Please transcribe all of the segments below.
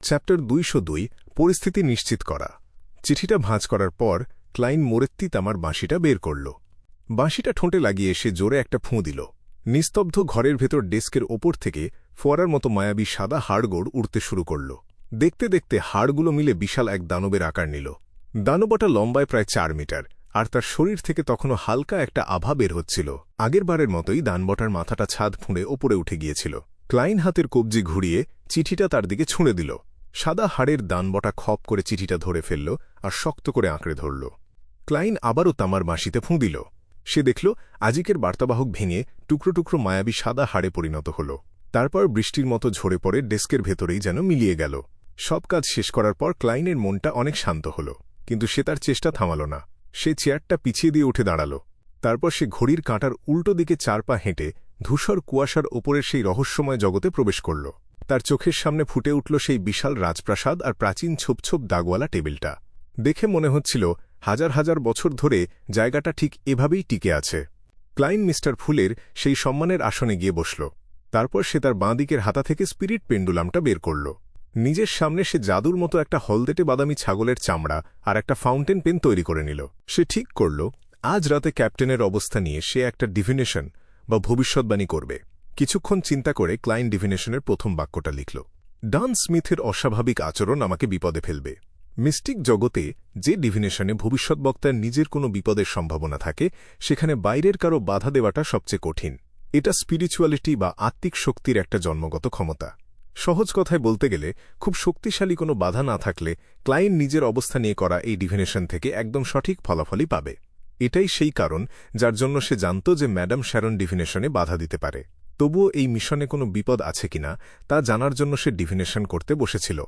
Chapter 202 পরিস্থিতি নিশ্চিত করা। চিঠিটা ভাঁজ করার পর ক্লাইন মোরেত্তি তামার বাঁশিটা বের করল। বাঁশিটা ঠোঁটে লাগিয়ে সে জোরে একটা ফুঁ দিল। নিস্তব্ধ ঘরের ভেতর ডেস্কের ওপর থেকে ফোয়ারার মতো মায়াবী সাদা হাড়গোড় উড়তে শুরু করল। দেখতে দেখতে হাড়গুলো মিলে বিশাল এক দানবের আকার নিল। দানবটা লম্বায় প্রায় 4 মিটার, আর তার শরীর থেকে তখনও হালকা একটা আভা বের হচ্ছিল। আগেরবারের মতোই দানবটার মাথাটা ছাদ ফুঁড়ে ওপরে উঠে গিয়েছিল। ক্লাইন হাতের কবজি ঘুরিয়ে চিঠিটা তার দিকে ছুঁড়ে দিল। সাদা হাড়ের দানবটা খপ করে চিঠিটা ধরে ফেলল আর শক্ত করে আঁকড়ে ধরল। ক্লাইন আবারও তামার বাঁশিতে ফুঁ দিল। সে দেখল আজিকের বার্তাবাহক ভেঙে টুকরো টুকরো মায়াবী সাদা হাড়ে পরিণত হল। তারপর বৃষ্টির মতো ঝরে পড়ে ডেস্কের ভেতরেই যেন মিলিয়ে গেল। সব কাজ শেষ করার পর ক্লাইনের মনটা অনেক শান্ত হল, কিন্তু সে তার চেষ্টা থামাল না। সে চেয়ারটা পিছিয়ে দিয়ে উঠে দাঁড়াল। তারপর সে ঘড়ির কাঁটার উল্টো দিকে 4 পা হেঁটে ধূসর কুয়াশার ওপরের সেই রহস্যময় জগতে প্রবেশ করল। তার চোখের সামনে ফুটে উঠল সেই বিশাল রাজপ্রাসাদ আর প্রাচীন ছোপ ছোপ দাগওয়ালা টেবিলটা। দেখে মনে হচ্ছিল হাজার হাজার বছর ধরে জায়গাটা ঠিক এভাবেই টিকে আছে। ক্লাইন মিস্টার ফুলের সেই সম্মানের আসনে গিয়ে বসল। তারপর সে তার বাঁ দিকের হাতা থেকে স্পিরিট পেন্ডুলামটা বের করল। নিজের সামনে সে জাদুর মতো একটা হলদেটে বাদামি ছাগলের চামড়া আর একটা ফাউন্টেন পেন তৈরি করে নিল। সে ঠিক করল আজ রাতে ক্যাপ্টেনের অবস্থা নিয়ে সে একটা ডিভিনেশন বা ভবিষ্যৎবাণী করবে। কিছুক্ষণ চিন্তা করে ক্লাইন ডিভিনেশনের প্রথম বাক্যটা লিখল। ডান স্মিথের অস্বাভাবিক আচরণ আমাকে বিপদে ফেলবে। মিস্টিক জগতে যে ডিভিনেশনে ভবিষ্যৎবক্তার নিজের কোনো বিপদের সম্ভাবনা থাকে, সেখানে বাইরের কারো বাধা দেওয়াটা সবচেয়ে কঠিন। এটা স্পিরিচুয়ালিটি বা আত্মিক শক্তির একটা জন্মগত ক্ষমতা। সহজ কথায় বলতে গেলে খুব শক্তিশালী কোনো বাধা না থাকলে ক্লাইন নিজের অবস্থা নিয়ে করা এই ডিভিনেশন থেকে একদম সঠিক ফলাফলই পাবে। এটাই সেই কারণ যার জন্য সে জানত যে ম্যাডাম শ্যারন ডিভিনেশনে বাধা দিতে পারে। তবুও এই মিশনে কোনো বিপদ আছে কিনা তা জানার জন্য সে ডিভিনেশন করতে বসেছিল।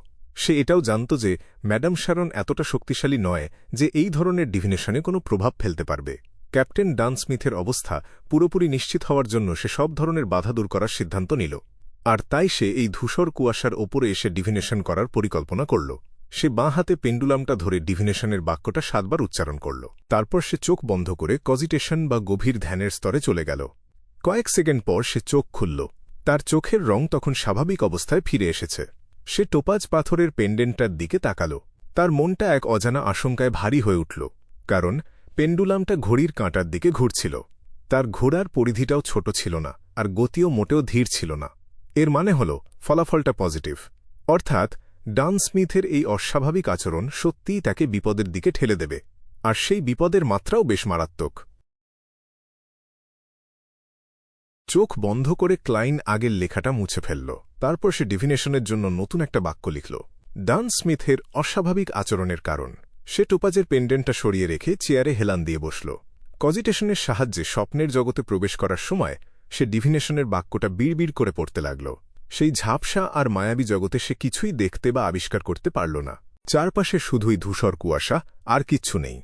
সে এটাও জানত যে ম্যাডাম শ্যারন এতটা শক্তিশালী নয় যে এই ধরনের ডিভিনেশনে কোনো প্রভাব ফেলতে পারবে। ক্যাপ্টেন ডান স্মিথের অবস্থা পুরোপুরি নিশ্চিত হওয়ার জন্য সে সব ধরনের বাধা দূর করার সিদ্ধান্ত নিল। আর তাই সে এই ধূসর কুয়াশার ওপরে এসে ডিভিনেশন করার পরিকল্পনা করল। সে বাঁ হাতে পেন্ডুলামটা ধরে ডিভিনেশনের বাক্যটা 7 বার উচ্চারণ করল। তারপর সে চোখ বন্ধ করে কজিটেশন বা গভীর ধ্যানের স্তরে চলে গেল। কয়েক সেকেন্ড পর সে চোখ খুলল। তার চোখের রং তখন স্বাভাবিক অবস্থায় ফিরে এসেছে। সে টোপাজ পাথরের পেন্ডেন্টটার দিকে তাকাল। তার মনটা এক অজানা আশঙ্কায় ভারী হয়ে উঠল, কারণ পেন্ডুলামটা ঘড়ির কাঁটার দিকে ঘুরছিল। তার ঘোড়ার পরিধিটাও ছোট ছিল না, আর গতিও মোটেও ধীর ছিল না। এর মানে হল ফলাফলটা পজিটিভ, অর্থাৎ ডান স্মিথের এই অস্বাভাবিক আচরণ সত্যিই তাকে বিপদের দিকে ঠেলে দেবে, আর সেই বিপদের মাত্রাও বেশ মারাত্মক। চোখ বন্ধ করে ক্লাইন আগের লেখাটা মুছে ফেলল। তারপর সে ডিভিনেশনের জন্য নতুন একটা বাক্য লিখল। ডান স্মিথের অস্বাভাবিক আচরণের কারণ। সে টোপাজের পেন্ডেন্টটা সরিয়ে রেখে চেয়ারে হেলান দিয়ে বসল। কজিটেশনের সাহায্যে স্বপ্নের জগতে প্রবেশ করার সময় সে ডিভিনেশনের বাক্যটা বিড়বিড় করে পড়তে লাগল। সেই ঝাপসা আর মায়াবী জগতে সে কিছুই দেখতে বা আবিষ্কার করতে পারল না। চারপাশে শুধুই ধূসর কুয়াশা, আর কিচ্ছু নেই।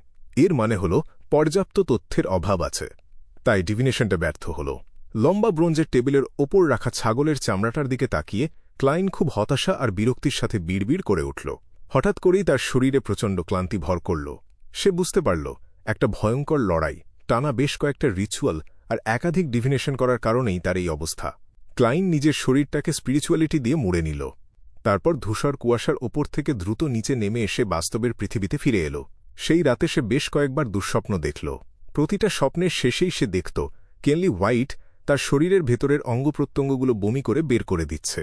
এর মানে হল পর্যাপ্ত তথ্যের অভাব আছে। তাই ডিভিনেশনটা ব্যর্থ হল। লম্বা ব্রোঞ্জের টেবিলের ওপর রাখা ছাগলের চামড়াটার দিকে তাকিয়ে ক্লাইন খুব হতাশা আর বিরক্তির সাথে বিড়বিড় করে উঠল। হঠাৎ করেই তার শরীরে প্রচণ্ড ক্লান্তি ভর করল। সে বুঝতে পারল একটা ভয়ঙ্কর লড়াই, টানা বেশ কয়েকটা রিচুয়াল আর একাধিক ডিভিনেশন করার কারণেই তার এই অবস্থা। ক্লাইন নিজের শরীরটাকে স্পিরিচুয়ালিটি দিয়ে মুড়ে নিল। তারপর ধূসর কুয়াশার ওপর থেকে দ্রুত নিচে নেমে এসে বাস্তবের পৃথিবীতে ফিরে এল। সেই রাতে সে বেশ কয়েকবার দুঃস্বপ্ন দেখল। প্রতিটা স্বপ্নের শেষেই সে দেখত কেনলি হোয়াইট তার শরীরের ভেতরের অঙ্গপ্রত্যঙ্গগুলো বমি করে বের করে দিচ্ছে,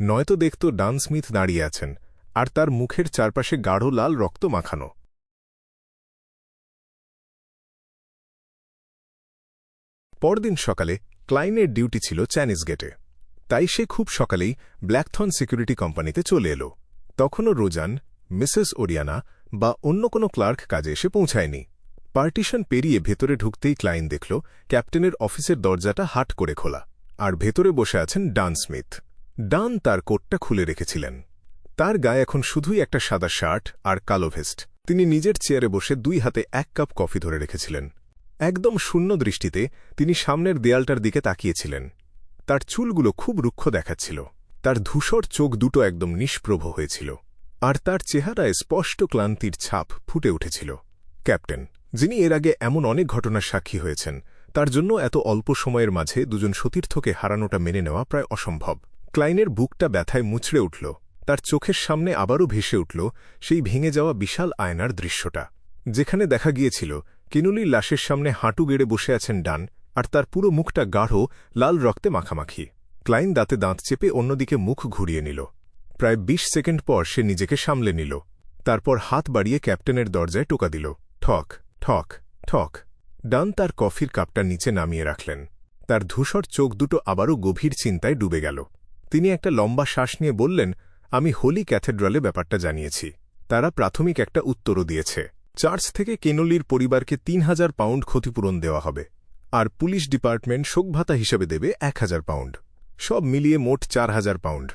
নয়তো দেখত ডান স্মিথ দাঁড়িয়ে আছেন আর তার মুখের চারপাশে গাঢ় লাল রক্ত মাখানো। পরদিন সকালে ক্লাইনের ডিউটি ছিল চ্যানিস গেটে। তাই সে খুব সকালেই ব্ল্যাকথর্ন সিকিউরিটি কোম্পানিতে চলে এল। তখনও রোজান, মিসেস ওরিয়ানা বা অন্য কোনো ক্লার্ক কাজে এসে পৌঁছায়নি। পার্টিশন পেরিয়ে ভেতরে ঢুকতেই ক্লাইন দেখল ক্যাপ্টেনের অফিসের দরজাটা হাট করে খোলা, আর ভেতরে বসে আছেন ডান স্মিথ। ডান তার কোটটা খুলে রেখেছিলেন। তার গায়ে এখন শুধুই একটা সাদা শার্ট আর কালো ভেস্ট। তিনি নিজের চেয়ারে বসে 2 হাতে 1 কাপ কফি ধরে রেখেছিলেন। একদম শূন্য দৃষ্টিতে তিনি সামনের দেয়ালটার দিকে তাকিয়েছিলেন। তার চুলগুলো খুব রুক্ষ দেখাচ্ছিল। তার ধূসর চোখ দুটো একদম নিষ্প্রভ হয়েছিল, আর তার চেহারায় স্পষ্ট ক্লান্তির ছাপ ফুটে উঠেছিল। ক্যাপ্টেন, যিনি এর আগে এমন অনেক ঘটনার সাক্ষী হয়েছেন, তার জন্য এত অল্প সময়ের মাঝে দুজন সতীর্থকে হারানোটা মেনে নেওয়া প্রায় অসম্ভব। ক্লাইনের বুকটা ব্যথায় মুচড়ে উঠল। তার চোখের সামনে আবারও ভেসে উঠল সেই ভেঙে যাওয়া বিশাল আয়নার দৃশ্যটা, যেখানে দেখা গিয়েছিল কেনলির লাশের সামনে হাঁটু গেড়ে বসে আছেন ডান, আর তার পুরো মুখটা গাঢ় লাল রক্তে মাখামাখি। ক্লাইন দাঁতে দাঁত চেপে অন্যদিকে মুখ ঘুরিয়ে নিল। প্রায় ২০ সেকেন্ড পর সে নিজেকে সামলে নিল। তারপর হাত বাড়িয়ে ক্যাপ্টেনের দরজায় টোকা দিল। ঠক ঠক ঠক। ডান তার কফির কাপটা নিচে নামিয়ে রাখলেন। তার ধূসর চোখ দুটো আবারও গভীর চিন্তায় ডুবে গেল। তিনি একটা লম্বা শ্বাস নিয়ে বললেন, আমি হোলি ক্যাথেড্রালে ব্যাপারটা জানিয়েছি। তারা প্রাথমিক একটা উত্তরও দিয়েছে। চার্চ থেকে কেনলির পরিবারকে ৩,০০০ পাউন্ড ক্ষতিপূরণ দেওয়া হবে, আর পুলিশ ডিপার্টমেন্ট শোকভাতা হিসেবে দেবে ১,০০০ পাউন্ড। সব মিলিয়ে মোট ৪,০০০ পাউন্ড।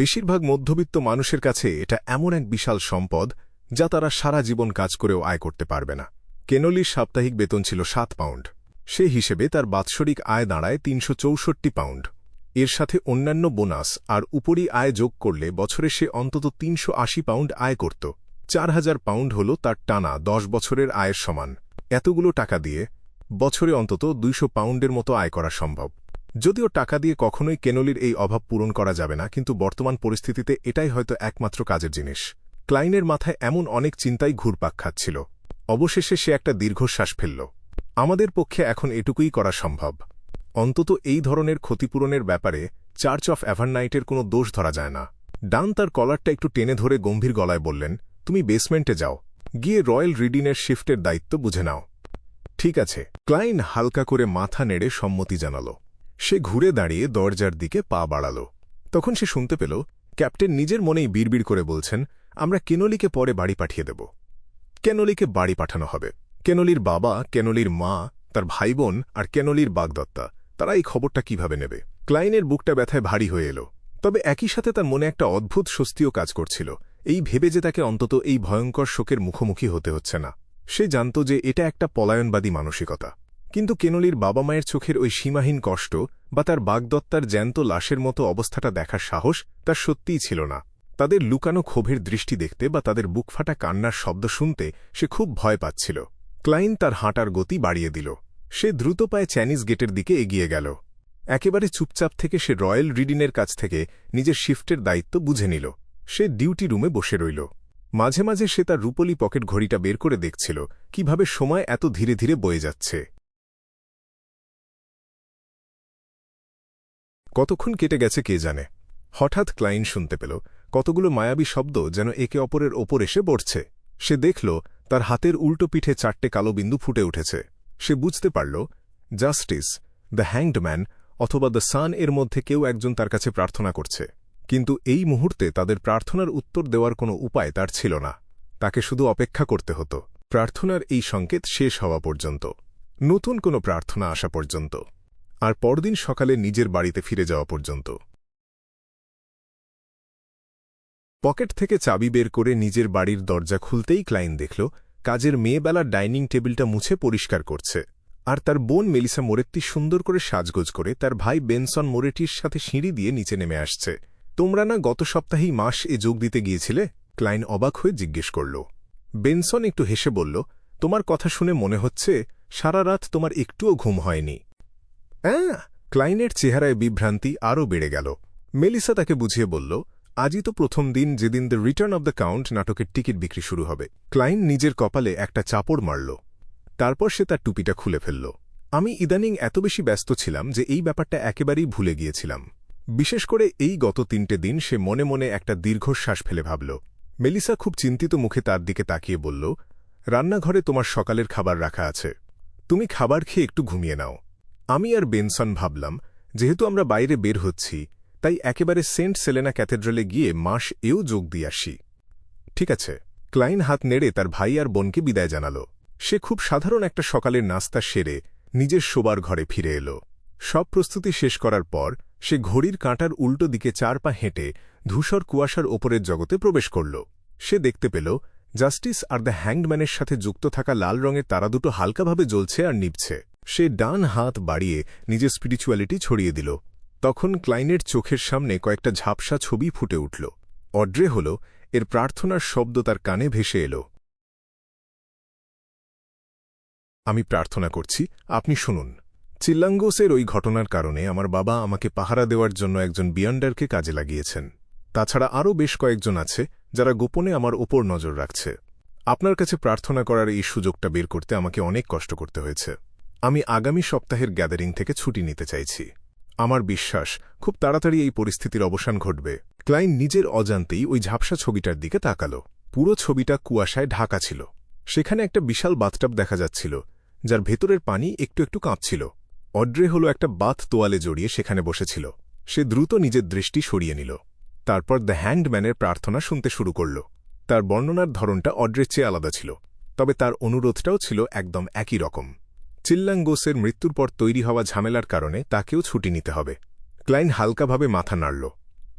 বেশিরভাগ মধ্যবিত্ত মানুষের কাছে এটা এমন এক বিশাল সম্পদ যা তারা সারা জীবন কাজ করেও আয় করতে পারবে না। কেনলির সাপ্তাহিক বেতন ছিল ৭ পাউন্ড। সে হিসেবে তার বাৎসরিক আয় দাঁড়ায় ৩৬৪ পাউন্ড। এর সাথে অন্যান্য বোনাস আর উপরি আয় যোগ করলে বছরে সে অন্তত ৩৮০ পাউন্ড আয় করত। ৪,০০০ পাউন্ড হল তার টানা ১০ বছরের আয়ের সমান। এতগুলো টাকা দিয়ে বছরে অন্তত ২০০ পাউন্ডের মতো আয় করা সম্ভব। যদিও টাকা দিয়ে কখনোই কেনলির এই অভাব পূরণ করা যাবে না, কিন্তু বর্তমান পরিস্থিতিতে এটাই হয়তো একমাত্র কাজের জিনিস। ক্লাইনের মাথায় এমন অনেক চিন্তাই ঘুরপাক খাচ্ছিল। অবশেষে সে একটা দীর্ঘশ্বাস ফেলল। আমাদের পক্ষে এখন এটুকুই করা সম্ভব। অন্তত এই ধরনের ক্ষতিপূরণের ব্যাপারে চার্চ অফ এভারনাইটের কোনো দোষ ধরা যায় না। ডান তার কলারটা একটু টেনে ধরে গম্ভীর গলায় বললেন, তুমি বেসমেন্টে যাও, গিয়ে রয়্যাল রিডিনের শিফটের দায়িত্ব বুঝে নাও। ঠিক আছে। ক্লাইন হালকা করে মাথা নেড়ে সম্মতি জানাল। সে ঘুরে দাঁড়িয়ে দরজার দিকে পা বাড়াল। তখন সে শুনতে পেল ক্যাপ্টেন নিজের মনেই বিড়বিড় করে বলছেন, আমরা কেনলিকে পরে বাড়ি পাঠিয়ে দেব। কেনলিকে বাড়ি পাঠানো হবে। কেনলির বাবা, কেনলির মা, তার ভাইবোন আর কেনলির বাগদত্তা, তারা এই খবরটা কিভাবে নেবে? ক্লাইনের বুকটা ব্যথায় ভারী হয়ে এলো। তবে একই সাথে তার মনে একটা অদ্ভুত স্বস্তিও কাজ করছিল, এই ভেবে যে তাকে অন্তত এই ভয়ঙ্কর শোকের মুখোমুখি হতে হচ্ছে না। সে জানত যে এটা একটা পলায়নবাদী মানসিকতা। কিন্তু কেনলির বাবা মায়ের চোখের ওই সীমাহীন কষ্ট বা তার বাগদত্তার জ্যান্ত লাশের মতো অবস্থাটা দেখার সাহস তার সত্যিই ছিল না। তাদের লুকানো ক্ষোভের দৃষ্টি দেখতে বা তাদের বুকফাটা কান্নার শব্দ শুনতে সে খুব ভয় পাচ্ছিল। ক্লাইন তার হাঁটার গতি বাড়িয়ে দিল। সে দ্রুত পায়ে চ্যানিস গেটের দিকে এগিয়ে গেল। একেবারে চুপচাপ থেকে সে রয়্যাল রিডিনের কাছ থেকে নিজের শিফটের দায়িত্ব বুঝে নিল। সে ডিউটি রুমে বসে রইল। মাঝে মাঝে সে তার রূপলি পকেট ঘড়িটা বের করে দেখছিল কিভাবে সময় এত ধীরে ধীরে বয়ে যাচ্ছে। কতক্ষণ কেটে গেছে কে জানে। হঠাৎ ক্লাইন শুনতে পেল কতগুলো মায়াবী শব্দ যেন একে অপরের ওপর এসে পড়ছে। সে দেখল তার হাতের উল্টো পিঠে ৪টে কালো বিন্দু ফুটে উঠেছে। সে বুঝতে পারল জাস্টিস, দ্য হ্যাংড ম্যান অথবা দ্য সান এর মধ্যে কেউ একজন তার কাছে প্রার্থনা করছে। কিন্তু এই মুহূর্তে তাদের প্রার্থনার উত্তর দেওয়ার কোনো উপায় তার ছিল না। তাকে শুধু অপেক্ষা করতে হতো প্রার্থনার এই সংকেত শেষ হওয়া পর্যন্ত, নতুন কোনো প্রার্থনা আসা পর্যন্ত, আর পরদিন সকালে নিজের বাড়িতে ফিরে যাওয়া পর্যন্ত। পকেট থেকে চাবি বের করে নিজের বাড়ির দরজা খুলতেই ক্লাইন দেখল কাজের মেয়েবেলা ডাইনিং টেবিলটা মুছে পরিষ্কার করছে, আর তার বোন মেলিসা মোরেত্তি সুন্দর করে সাজগোজ করে তার ভাই বেনসন মোরেটির সাথে সিঁড়ি দিয়ে নিচে নেমে আসছে। তোমরা না গত সপ্তাহেই মাস এ যোগ দিতে গিয়েছিলে? ক্লাইন অবাক হয়ে জিজ্ঞেস করল। বেনসন একটু হেসে বলল, তোমার কথা শুনে মনে হচ্ছে সারা রাত তোমার একটুও ঘুম হয়নি। ক্লাইনের চেহারায় বিভ্রান্তি আরও বেড়ে গেল। মেলিসা তাকে বুঝিয়ে বলল, আজই তো প্রথম দিন যেদিন the return of the count নাটকের টিকিট বিক্রি শুরু হবে। ক্লাইন নিজের কপালে একটা চাপড় মারল। তারপর সে তার টুপিটা খুলে ফেলল। আমি ইদানিং এত বেশি ব্যস্ত ছিলাম যে এই ব্যাপারটা একেবারেই ভুলে গিয়েছিলাম। বিশেষ করে এই গত ৩টে দিন সে মনে মনে একটা দীর্ঘশ্বাস ফেলে ভাবল। মেলিসা খুব চিন্তিত মুখে তার দিকে তাকিয়ে বলল, রান্নাঘরে তোমার সকালের খাবার রাখা আছে, তুমি খাবার খেয়ে একটু ঘুমিয়ে নাও। আমি আর বেনসন ভাবলাম যেহেতু আমরা বাইরে বের হচ্ছি তাই একেবারে সেন্ট সেলেনা ক্যাথেড্রালে গিয়ে মাস এও যোগ দিয়ে আসি। ঠিক আছে। ক্লাইন হাত নেড়ে তার ভাই আর বোনকে বিদায় জানাল। সে খুব সাধারণ একটা সকালের নাস্তা সেরে নিজের শোবার ঘরে ফিরে এল। সব প্রস্তুতি শেষ করার পর সে ঘড়ির কাঁটার উল্টো দিকে ৪ পা হেঁটে ধূসর কুয়াশার ওপরের জগতে প্রবেশ করল। সে দেখতে পেল জাস্টিস আর দ্য হ্যাংডম্যানের সাথে যুক্ত থাকা লাল রঙের তারা দুটো হালকাভাবে জ্বলছে আর নিভছে। সে ডান হাত বাড়িয়ে নিজের স্পিরিচুয়ালিটি ছড়িয়ে দিল। তখন ক্লাইনের চোখের সামনে কয়েকটা ঝাপসা ছবি ফুটে উঠল। অড্রে হল এর প্রার্থনার শব্দ তার কানে ভেসে এল। আমি প্রার্থনা করছি, আপনি শুনুন। চিল্লাঙ্গোসের ওই ঘটনার কারণে আমার বাবা আমাকে পাহারা দেওয়ার জন্য একজন বিয়ান্ডারকে কাজে লাগিয়েছেন। তাছাড়া আরও বেশ কয়েকজন আছে যারা গোপনে আমার ওপর নজর রাখছে। আপনার কাছে প্রার্থনা করার এই সুযোগটা বের করতে আমাকে অনেক কষ্ট করতে হয়েছে। আমি আগামী সপ্তাহের গ্যাদারিং থেকে ছুটি নিতে চাইছি। আমার বিশ্বাস খুব তাড়াতাড়ি এই পরিস্থিতির অবসান ঘটবে। ক্লাইন নিজের অজান্তেই ওই ঝাপসা ছবিটার দিকে তাকাল। পুরো ছবিটা কুয়াশায় ঢাকা ছিল। সেখানে একটা বিশাল বাথটাব দেখা যাচ্ছিল, যার ভেতরের পানি একটু একটু কাঁপছিল। অড্রে হলো একটা বাথ তোয়ালে জড়িয়ে সেখানে বসেছিল। সে দ্রুত নিজের দৃষ্টি সরিয়ে নিল। তারপর দ্য হ্যান্ডম্যানের প্রার্থনা শুনতে শুরু করল। তার বর্ণনার ধরনটা অড্রের চেয়ে আলাদা ছিল, তবে তার অনুরোধটাও ছিল একদম একই রকম। চিল্লাঙ্গোসের মৃত্যুর পর তৈরি হওয়া ঝামেলার কারণে তাকেও ছুটি নিতে হবে। ক্লাইন হালকাভাবে মাথা নাড়ল।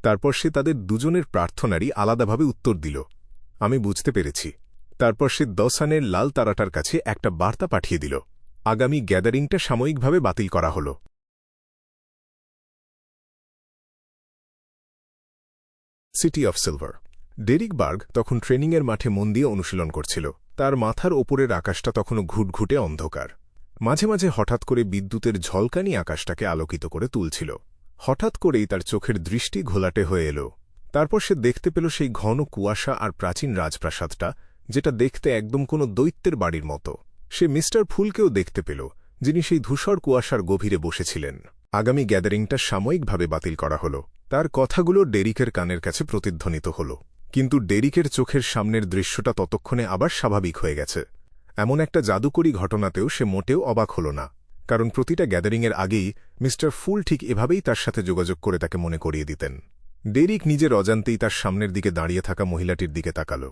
তারপর সে তাদের দুজনের প্রার্থনারই আলাদাভাবে উত্তর দিল। আমি বুঝতে পেরেছি। তারপর সে দসানের লাল তারাটার কাছে একটা বার্তা পাঠিয়ে দিল। আগামী গ্যাদারিংটা সাময়িকভাবে বাতিল করা হল। City of silver. Derrick Berg তখন ট্রেনিংয়ের মাঠে মন দিয়ে অনুশীলন করছিল। তার মাথার ওপরের আকাশটা তখনও ঘুটঘুটে অন্ধকার। মাঝে মাঝে হঠাৎ করে বিদ্যুতের ঝলকানি আকাশটাকে আলোকিত করে তুলছিল। হঠাৎ করেই তার চোখের দৃষ্টি ঘোলাটে হয়ে এল। তারপর সে দেখতে পেল সেই ঘন কুয়াশা আর প্রাচীন রাজপ্রাসাদটা, যেটা দেখতে একদম কোনো দৈত্যের বাড়ির মতো। সে মিস্টার ফুলকেও দেখতে পেল, যিনি সেই ধূসর কুয়াশার গভীরে বসেছিলেন। আগামী গ্যাদারিংটা সাময়িকভাবে বাতিল করা হল। তার কথাগুলো ডেরিকের কানের কাছে প্রতিধ্বনিত হল, কিন্তু ডেরিকের চোখের সামনের দৃশ্যটা ততক্ষণে আবার স্বাভাবিক হয়ে গেছে। এমন একটা জাদুকরী ঘটনাতেও সে মোটেও অবাক হল না, কারণ প্রতিটা গ্যাদারিংয়ের আগেই মিস্টার ফুল ঠিক এভাবেই তার সাথে যোগাযোগ করে তাকে মনে করিয়ে দিতেন। ডেরিক নিজের অজান্তেই তার সামনের দিকে দাঁড়িয়ে থাকা মহিলাটির দিকে তাকাল।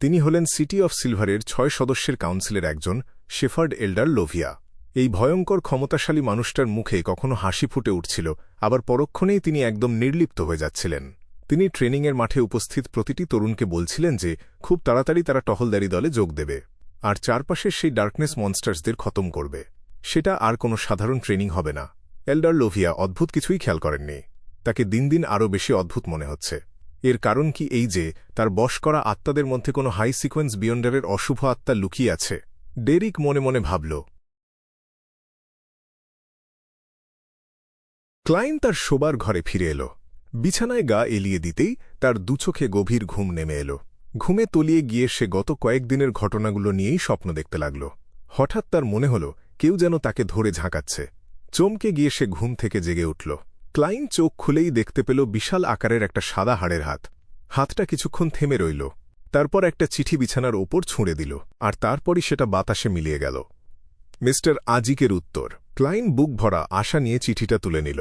তিনি হলেন সিটি অফ সিলভারের 6 সদস্যের কাউন্সিলের একজন, শেফার্ড এল্ডার লোভিয়া। এই ভয়ঙ্কর ক্ষমতাশালী মানুষটার মুখে কখনো হাসি ফুটে উঠছিল, আবার পরক্ষণেই তিনি একদম নির্লিপ্ত হয়ে যাচ্ছিলেন। তিনি ট্রেনিংয়ের মাঠে উপস্থিত প্রতিটি তরুণকে বলছিলেন যে খুব তাড়াতাড়ি তারা টহলদারি দলে যোগ দেবে, আর চারপাশের সেই ডার্কনেস মনস্টার্সদের খতম করবে। সেটা আর কোনো সাধারণ ট্রেনিং হবে না। এল্ডার লোভিয়া অদ্ভুত কিছুই খেয়াল করেননি। তাকে দিন দিন আরও বেশি অদ্ভুত মনে হচ্ছে। এর কারণ কি এই যে তার বশ করা আত্মাদের মধ্যে কোনো হাই সিকোয়েন্স বিয়ন্ডারের অশুভ আত্মা লুকিয়ে আছে? ডেরিক মনে মনে ভাবল। ক্লাইন তার শোবার ঘরে ফিরে এল। বিছানায় গা এলিয়ে দিতেই তার দুচোখে গভীর ঘুম নেমে এল। ঘুমে তলিয়ে গিয়ে সে গত কয়েকদিনের ঘটনাগুলো নিয়েই স্বপ্ন দেখতে লাগল। হঠাৎ তার মনে হল কেউ যেন তাকে ধরে ঝাঁকাচ্ছে। চমকে গিয়ে সে ঘুম থেকে জেগে উঠল। ক্লাইন চোখ খুলেই দেখতে পেল বিশাল আকারের একটা সাদা হাড়ের হাত। হাতটা কিছুক্ষণ থেমে রইল, তারপর একটা চিঠি বিছানার ওপর ছুঁড়ে দিল, আর তারপরই সেটা বাতাসে মিলিয়ে গেল। মিস্টার আজিকের উত্তর। ক্লাইন বুক ভরা আশা নিয়ে চিঠিটা তুলে নিল।